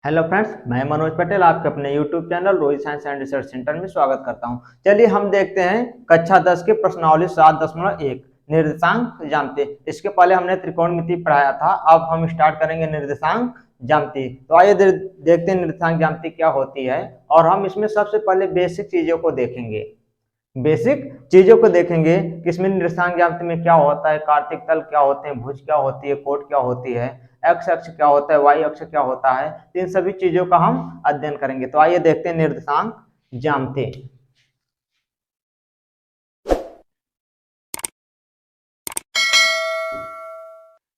Hello friends, मैं मनोज पटेल आपके अपने YouTube channel Rohit science and research centre में स्वागत करता हूं। चलिए हम देखते हैं कक्षा 10 के प्रश्नावली 7.1 निर्देशांक ज्यामिति। इसके पहले हमने त्रिकोणमिति पढ़ाया था, अब हम स्टार्ट करेंगे निर्देशांक ज्यामिति। तो आइए देखते हैं निर्देशांक ज्यामिति क्या होती है, और हम इसमें सबसे पहले बेसिक चीजों को देखेंगे। कि इसमें निर्देशांक ज्यामिति में क्या होता है, कार्तिक तल क्या होते हैं, भुज क्या होती है, कोट क्या होती है, एक्स अक्ष क्या होता है, वाई अक्ष क्या होता है। इन सभी चीजों का हम अध्ययन करेंगे। तो आइए देखते हैं निर्देशांक ज्यामिति।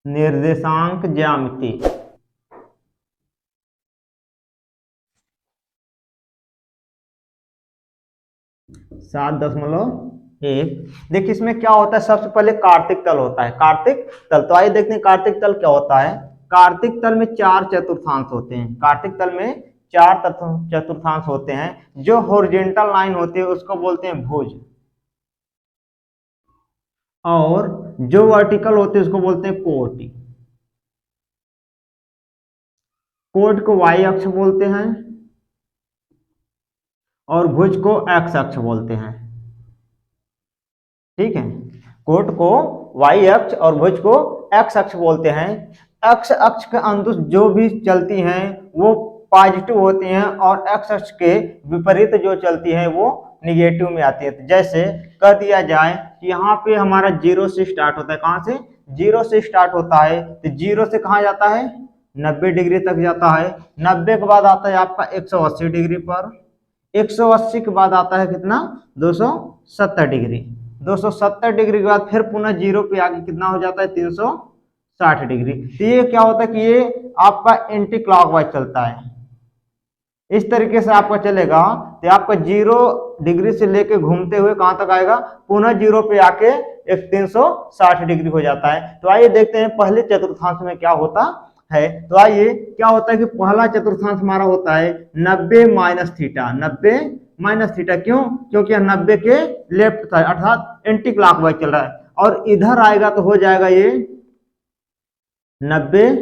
निर्देशांक ज्यामिति 7.1। देखिए इसमें क्या होता है, सबसे पहले कार्तिक तल होता है। कार्तिक तल, तो आइए देखते हैं कार्तिक तल क्या होता है। कार्तिक तल में 4 चतुर्थांश होते हैं। कार्तिक तल में 4 चतुर्थांश होते हैं। जो हॉरिजॉन्टल लाइन होती है उसको बोलते हैं भुज, और जो वर्टिकल होते हैं उसको बोलते हैं कोट। कोट को वाई अक्ष बोलते हैं और भुज को एक्स अक्ष बोलते हैं। ठीक है, कोट को वाई अक्ष और भुज को एक्स अक्ष बोलते हैं। एक्स अक्ष के अनुदिश जो भी चलती हैं वो पॉजिटिव होती हैं, और एक्स अक्ष के विपरीत जो चलती हैं वो निगेटिव में आती है। तो जैसे कह दिया जाए कि यहाँ पे हमारा 0 से स्टार्ट होता है। कहाँ से? 0 से स्टार्ट होता है। तो 0 से कहाँ जाता है? 90 डिग्री तक जाता है। 90 के बाद आता है आपका 180 डिग्री पर। 180 के बाद आता है कितना? 270 डिग्री। 270 डिग्री के बाद फिर पुनः 0 पे आके कितना हो जाता है? 360 डिग्री। तो ये क्या होता है कि ये आपका एंटी क्लॉकवाइज चलता है। इस तरीके से आपका चलेगा तो आपका 0 डिग्री से लेके घूमते हुए कहां तक आएगा? पुनः 0 पे आके एक 360 डिग्री हो जाता है। तो आइए देखते हैं पहले चतुर्थांश में क्या होता है। तो आइए क्या होता है कि पहला चतुर्थांश हमारा होता है 90 माइनस थीटा। 90 माइनस थीटा क्यों? क्योंकि 90 के लेफ्ट साइड अर्थात एंटी क्लॉकवाइज चल रहा है, और इधर आएगा तो हो जाएगा ये 90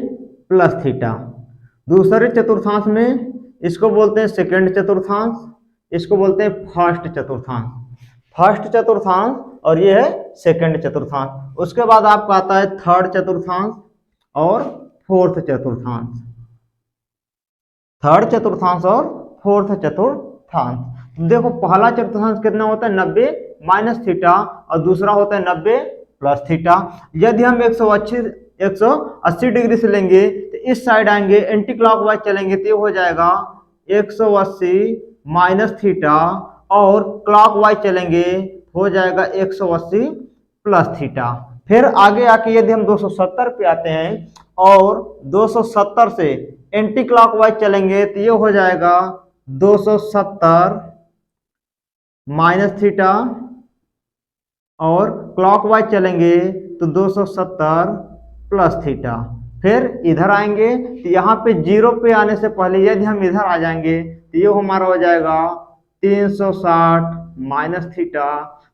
प्लस थीटा। दूसरे चतुर्थांश में इसको बोलते हैं सेकंड चतुर्थांश, इसको बोलते हैं फर्स्ट चतुर्थांश। फर्स्ट चतुर्थांश और ये है सेकंड चतुर्थांश। उसके बाद आपका आता है थर्ड चतुर्थांश और फोर्थ चतुर्थांश। थर्ड चतुर्थांश और फोर्थ चतुर्थांश। देखो पहला चतुर्थांश कितना होता है? 90 माइनस थीटा, और दूसरा होता है 90 प्लस थीटा। यदि हम 180 डिग्री से लेंगे तो इस साइड आएंगे, एंटी क्लॉकवाइज चलेंगे तो ये हो जाएगा 180 माइनस थीटा, और क्लॉकवाइज चलेंगे हो जाएगा 180 प्लस थीटा। फिर आगे आके यदि हम 270 पे आते हैं और 270 से एंटी क्लॉकवाइज चलेंगे तो ये हो जाएगा 270 माइनस थीटा, और क्लॉकवाइज चलेंगे तो 270 प्लस थीटा। फिर इधर आएंगे तो यहाँ पे 0 पे आने से पहले यदि हम इधर आ जाएंगे तो ये हमारा हो जाएगा 360 माइनस थीटा,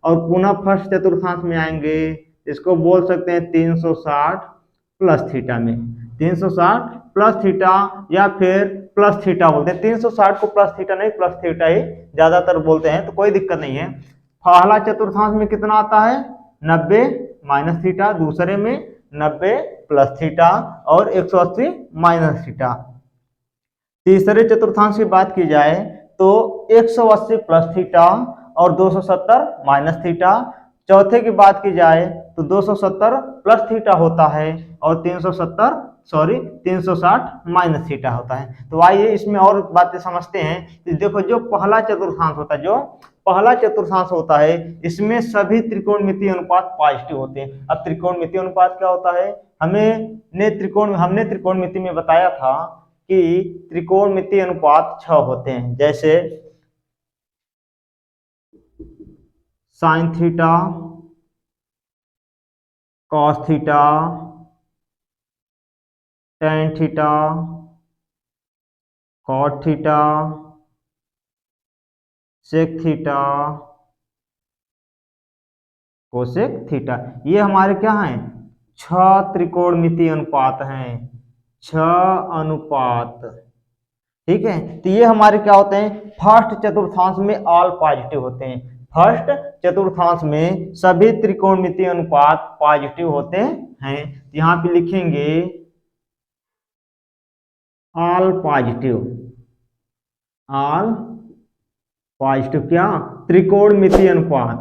और पुनः फर्स्ट चतुर्थांश में आएंगे, इसको बोल सकते हैं 360 प्लस थीटा में। 360 प्लस थीटा या फिर प्लस थीटा बोलते हैं। 360 को प्लस थीटा नहीं, प्लस थीटा ही ज्यादातर बोलते हैं, तो कोई दिक्कत नहीं है। पहला चतुर्थांश में कितना आता है? 90 माइनस थीटा, दूसरे में 90 प्लस थीटा और 180 माइनस थीटा। तीसरे चतुर्थांश की बात की जाए तो 180 प्लस थीटा और 270 माइनस थीटा। चौथे की बात की जाए तो 270 प्लस थीटा होता है और 360 माइनस थीटा होता है। तो आइए इसमें और बातें समझते हैं। देखो जो पहला चतुर्थांश होता है इसमें सभी त्रिकोणमितीय अनुपात पॉजिटिव होते हैं। अब त्रिकोणमितीय अनुपात क्या होता है? हमने त्रिकोणमिति में बताया था कि त्रिकोणमितीय अनुपात 6 होते हैं। जैसे sine theta, cos theta, tan theta, cot theta, sec theta, cosec theta. ये हमारे क्या हैं? 6 त्रिकोणमितीय अनुपात हैं। 6 अनुपात ठीक है, तो ये हमारे क्या होते हैं, फर्स्ट चतुर्थांश में ऑल पॉजिटिव होते हैं। फर्स्ट चतुर्थांश में सभी त्रिकोणमितीय अनुपात पॉजिटिव होते हैं। यहाँ पे लिखेंगे ऑल पॉजिटिव, ऑल पॉजिटिव क्या, त्रिकोणमितीय अनुपात,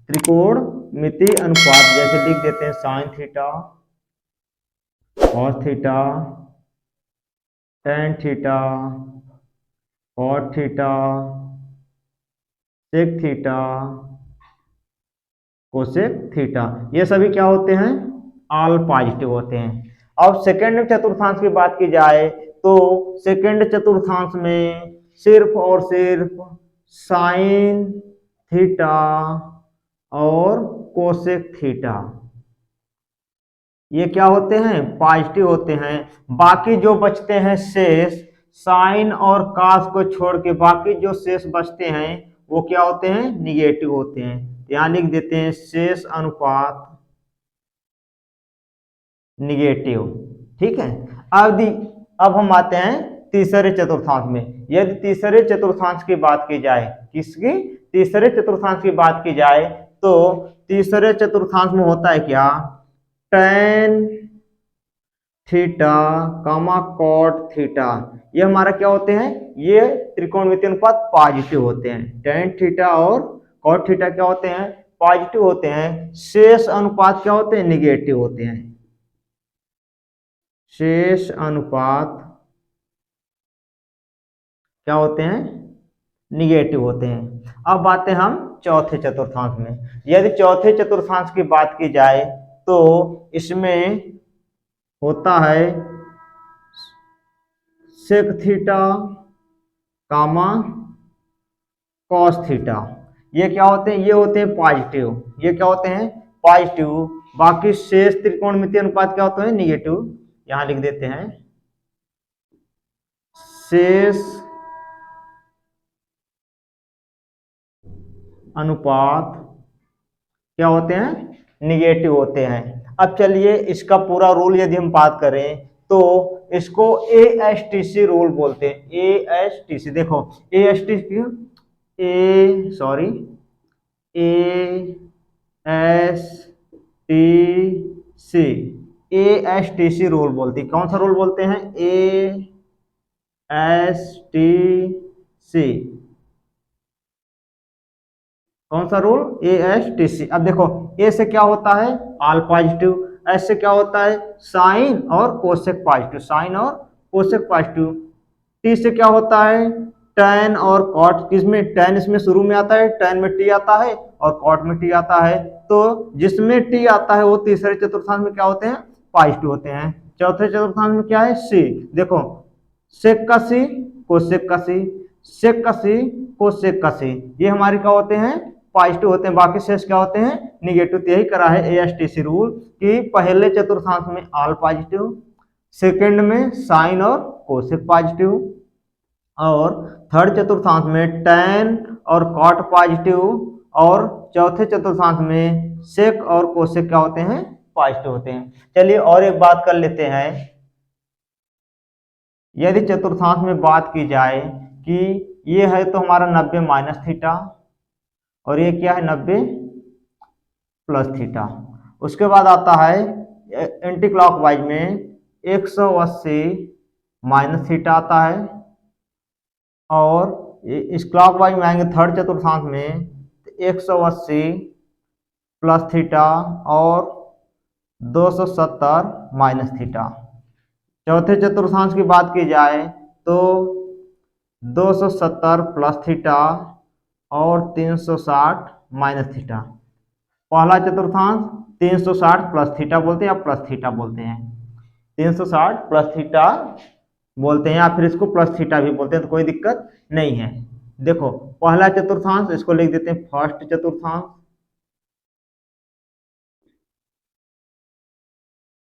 त्रिकोणमितीय अनुपात जैसे लिख देते हैं sine theta, cos theta, tan theta, cot theta, sec theta, cosec theta, ये सभी क्या होते हैं, ऑल पॉजिटिव होते हैं। अब सेकंड चतुर्थांश की बात की जाए तो सेकंड चतुर्थांश में सिर्फ और सिर्फ साइन थीटा और कोसेक थीटा ये क्या होते हैं, पॉजिटिव होते हैं। बाकी जो बचते हैं शेष, साइन और कास को छोड़ के बाकी जो शेष बचते हैं वो क्या होते हैं, निगेटिव होते हैं। यहां लिख देते हैं शेष अनुपात निगेटिव। ठीक है, अब हम आते हैं तीसरे चतुर्थांश में। यदि तीसरे चतुर्थांश की बात की जाए, किसकी, तीसरे चतुर्थांश की बात की जाए तो तीसरे चतुर्थांश में होता है क्या, टेन थीटा कामा कॉट थीटा, ये हमारा क्या होते हैं, ये त्रिकोणमितीय अनुपात पॉजिटिव होते हैं। टेन थीटा और कॉट थीटा क्या होते हैं, पॉजिटिव होते हैं। शेष अनुपात क्या होते हैं, निगेटिव होते हैं। शेष अनुपात क्या होते हैं, निगेटिव होते हैं। अब आते हैं हम चौथे चतुर्थांश में। यदि चौथे चतुर्थांश की बात की जाए तो इसमें होता है सेक थीटा कामा कॉस थीटा, ये क्या होते हैं, ये होते हैं पॉजिटिव, ये क्या होते हैं, पॉजिटिव। बाकी शेष त्रिकोणमितीय अनुपात क्या होते हैं, निगेटिव। यहां लिख देते हैं शेष अनुपात क्या होते हैं, निगेटिव होते हैं। अब चलिए इसका पूरा रूल यदि हम बात करें तो इसको ASTC रूल बोलते हैं। ASTC देखो, ASTC ASTC रूल बोलते हैं। कौन सा रूल बोलते हैं, ASTC, कौन सा रूल, ASTC। अब देखो ए से क्या होता है, ऑल पॉजिटिव, एस से क्या होता है, साइन और कोसेक पॉजिटिव, साइन और कोसेक पॉजिटिव। टी से क्या होता है, टेन और कॉट, किसमें, टेन इसमें शुरू में आता है, टेन में टी आता है और कॉट में टी आता है। तो जिसमें टी आता है वो तीसरे चतुर्थांश में क्या होते हैं, पॉजिटिव होते हैं। चौथे चतुर्थांश में क्या है, सी, देखो सेक का सी, कोसेक का सी, सेक का सी, कोसेक का सी, ये हमारे क्या होते हैं, पॉजिटिव होते हैं। बाकी शेष क्या होते हैं, निगेटिव। तो यही करा है ASTC रूल कि पहले चतुर्थांश में ऑल पॉजिटिव, सेकंड में साइन और कोसेक पॉजिटिव, और थर्ड चतुर्थांश में टैन और कॉट पॉजिटिव, और चौथे चतुर्थांश में सेक और कोसेक क्या होते हैं, पॉजिटिव होते हैं। चलिए और एक बात कर लेते हैं। यदि चतुर्थांश में बात की जाए कि ये है तो हमारा 90 माइनस थीटा, और ये क्या है, 90 प्लस थीटा। उसके बाद आता है एंटी क्लॉकवाइज में 180 माइनस थीटा आता है, और इस क्लॉकवाइज में आएंगे थर्ड चतुर्थांश में 180 प्लस थीटा और 270 माइनस थीटा। चौथे चतुर्थांश की बात की जाए तो 270 प्लस थीटा और 360 माइनस थीटा। पहला चतुर्थांश 360 प्लस थीटा बोलते हैं या प्लस थीटा बोलते हैं, 360 प्लस थीटा बोलते हैं या फिर इसको प्लस थीटा भी बोलते हैं, तो कोई दिक्कत नहीं है। देखो पहला चतुर्थांश, इसको लिख देते हैं फर्स्ट चतुर्थांश,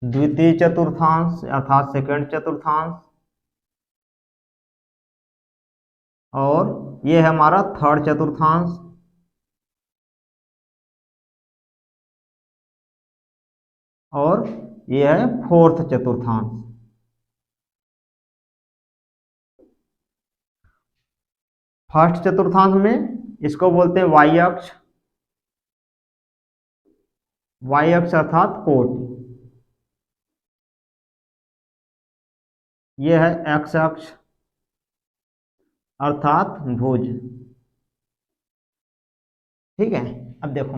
द्वितीय चतुर्थांश अर्थात सेकंड चतुर्थांश, और ये है हमारा थर्ड चतुर्थांश, और ये है फोर्थ चतुर्थांश। फर्स्ट चतुर्थांश में इसको बोलते हैं वाई अक्ष, वाई अक्ष अर्थात कोटि, यह है एक्स अक्ष अर्थात भुज। ठीक है, अब देखो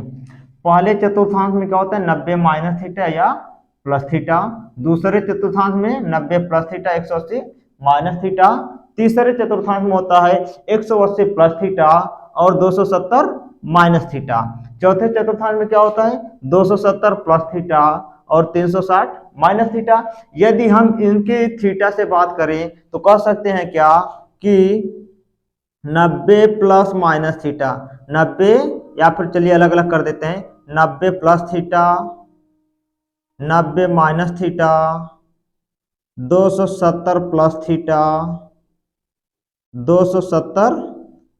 पहले चतुर्थांश में क्या होता है 90 माइनस थीटा या प्लस थीटा, दूसरे चतुर्थांश में 90 प्लस थीटा 180 माइनस थीटा, तीसरे चतुर्थांश में होता है 180 प्लस थीटा और 270 माइनस थीटा, चौथे चतुर्थांश में क्या होता है 270 प्लस थीटा और 360 माइनस थीटा। यदि हम इनके थीटा से बात करें तो कह सकते हैं क्या कि 90 प्लस माइनस थीटा, 90 या फिर चलिए अलग अलग कर देते हैं, 90 plus theta, 90 minus theta, 270 plus theta, 270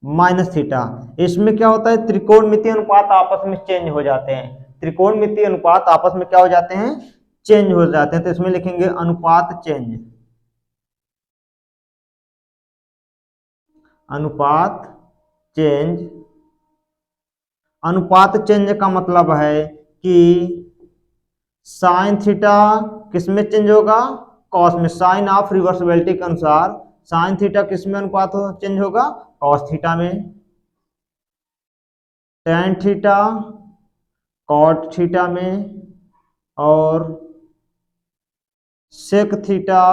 minus theta. इसमें क्या होता है त्रिकोणमितीय अनुपात आपस में चेंज हो जाते हैं, त्रिकोणमितीय अनुपात आपस में क्या हो जाते हैं चेंज हो जाते हैं, तो इसमें लिखेंगे अनुपात चेंज, अनुपात चेंज। अनुपात चेंज का मतलब है कि साइन थीटा किस में चेंज होगा कॉस में, साइन ऑफ रिवर्सिबिलिटी के अनुसार साइन थीटा किस में अनुपात चेंज होगा कॉस थीटा में, टेन थीटा कॉट थीटा में और सेक थीटा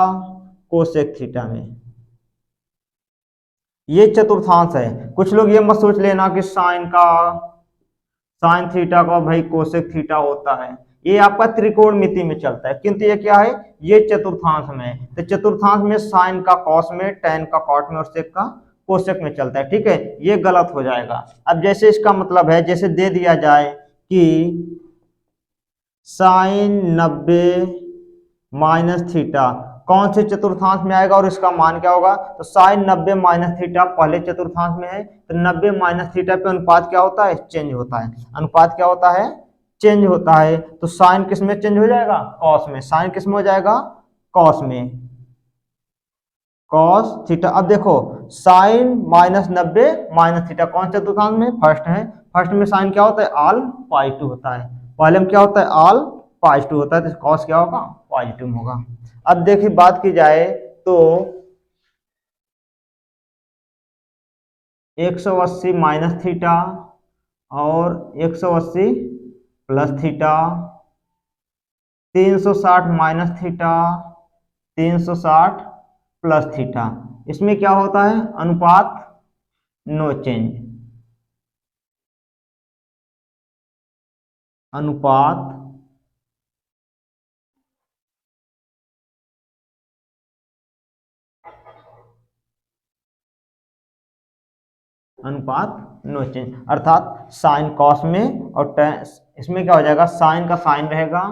कोसेक थीटा में। ये चतुर्थांश है। कुछ लोग ये मत सोच लेना कि साइन थीटा का भाई कोसेक थीटा होता है, ये आपका त्रिकोणमिति में चलता है, किंतु ये क्या है ये चतुर्थांश में है। तो चतुर्थांश में साइन का कॉस में, टेन का कॉट में और सेक का कोसेक में चलता है। ठीक है, ये गलत हो जाएगा। अब जैसे इसका मतलब है, जैसे दे दिया जाए कि साइन 90 माइनस थीटा कौन से चतुर्थांश में आएगा और इसका मान क्या होगा, तो साइन 90 माइनस थीटा पहले चतुर्थांश में है, तो 90 माइनस थीटा पे अनुपात क्या होता है चेंज होता है, अनुपात क्या होता है चेंज होता है। तो साइन किस में चेंज हो जाएगा कॉस में, साइन किस में हो जाएगा कॉस में, कॉस थीटा। अब देखो साइन माइनस 90 माइनस थीटा कौन से चतुर्थांश में फर्स्ट है, फर्स्ट में साइन क्या होता है ऑल पॉजिटिव होता है, पहले में क्या होता है ऑल पॉजिटिव होता है, तो कॉस क्या होगा पॉजिटिव होगा। अब देखिए बात की जाए तो 180 माइनस थीटा और 180 plus theta, 360 minus theta, 360 plus theta, इसमें क्या होता है अनुपात नो चेंज, अनुपात अनुपात नो चेंज, अर्थात साइन कॉस में और इसमें क्या हो जाएगा साइन का साइन रहेगा,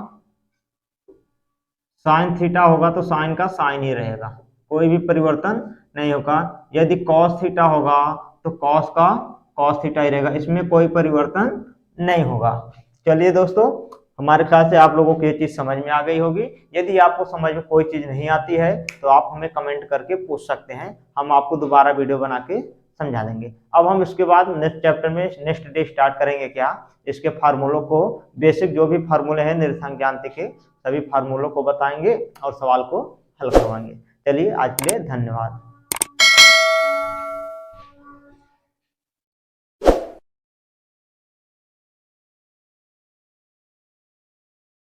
साइन थीटा होगा तो साइन का साइन ही रहेगा, कोई भी परिवर्तन नहीं होगा। यदि कॉस थीटा होगा तो कॉस का कॉस थीटा ही रहेगा, इसमें कोई परिवर्तन नहीं होगा। चलिए दोस्तों, हमारे ख्याल से आप लोगों को ये चीज समझ में आ गई होगी। यदि आपको समझ में कोई चीज नहीं आती है तो आप हमें कमेंट करके पूछ सकते हैं, हम आपको दोबारा वीडियो बना के समझा देंगे। अब हम इसके बाद नेक्स्ट चैप्टर में नेक्स्ट डे स्टार्ट करेंगे क्या, इसके फार्मूलों को, बेसिक जो भी फार्मूले हैं निर्संख्यांत्य के सभी फार्मूलों को बताएंगे और सवाल को हल करवाएंगे। चलिए आज के लिए धन्यवाद।